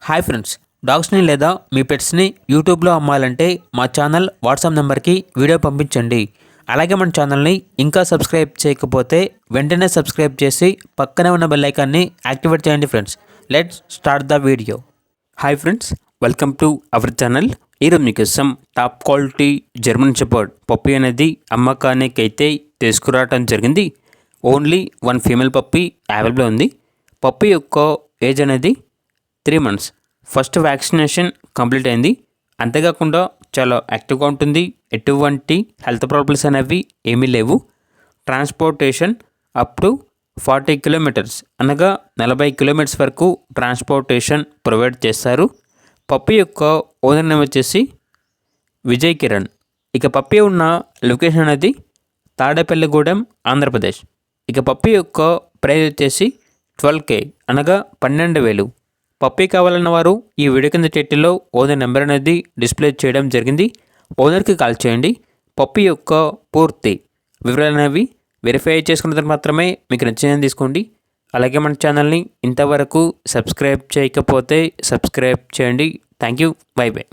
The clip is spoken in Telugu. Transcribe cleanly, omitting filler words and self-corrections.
హాయ్ ఫ్రెండ్స్, డాగ్స్ని లేదా మీ పెట్స్ని యూట్యూబ్లో అమ్మాలంటే మా ఛానల్ వాట్సాప్ నెంబర్కి వీడియో పంపించండి. అలాగే మన ఛానల్ని ఇంకా సబ్స్క్రైబ్ చేయకపోతే వెంటనే సబ్స్క్రైబ్ చేసి పక్కనే ఉన్న బెల్ ఐకాన్ని యాక్టివేట్ చేయండి friends. Let's start the video. Hi friends, welcome to our channel. ఈరోజు మీకోసం top quality German shepherd puppy అనేది అమ్మకానికి అయితే తీసుకురావడం జరిగింది. ఓన్లీ 1 ఫీమేల్ పప్పీ అవైలబుల్ ఉంది. పప్పీ యొక్క ఏజ్ అనేది 3 months. ఫస్ట్ వ్యాక్సినేషన్ కంప్లీట్ అయింది. అంతేకాకుండా చాలా యాక్టివ్గా ఉంటుంది. ఎటువంటి హెల్త్ ప్రాబ్లమ్స్ అనేవి ఏమీ లేవు. ట్రాన్స్పోర్టేషన్ అప్ టు 40 kilometers అనగా 40 kilometers వరకు ట్రాన్స్పోర్టేషన్ ప్రొవైడ్ చేస్తారు. పప్పీ యొక్క ఓనర్ నేమ్ వచ్చేసి విజయ్ కిరణ్. ఇక పప్పీ ఉన్న లొకేషన్ అనేది తాడేపల్లిగూడెం, ఆంధ్రప్రదేశ్. ఇక పప్పీ యొక్క ప్రైస్ వచ్చేసి 12K అనగా 12,000. పప్పీ కావాలన్న వారు ఈ వీడియో కింద టైటిల్లో ఓనర్ నెంబర్ అనేది డిస్ప్లే చేయడం జరిగింది. ఓనర్కి కాల్ చేయండి. పప్పీ యొక్క పూర్తి వివరాలు అనేవి వెరిఫై చేసుకున్న తర్వాత మాత్రమే మీకు నచ్చిందని తీసుకోండి. అలాగే మన ఛానల్ని ఇంతవరకు సబ్స్క్రైబ్ చేయకపోతే సబ్స్క్రైబ్ చేయండి. Thank you. By by.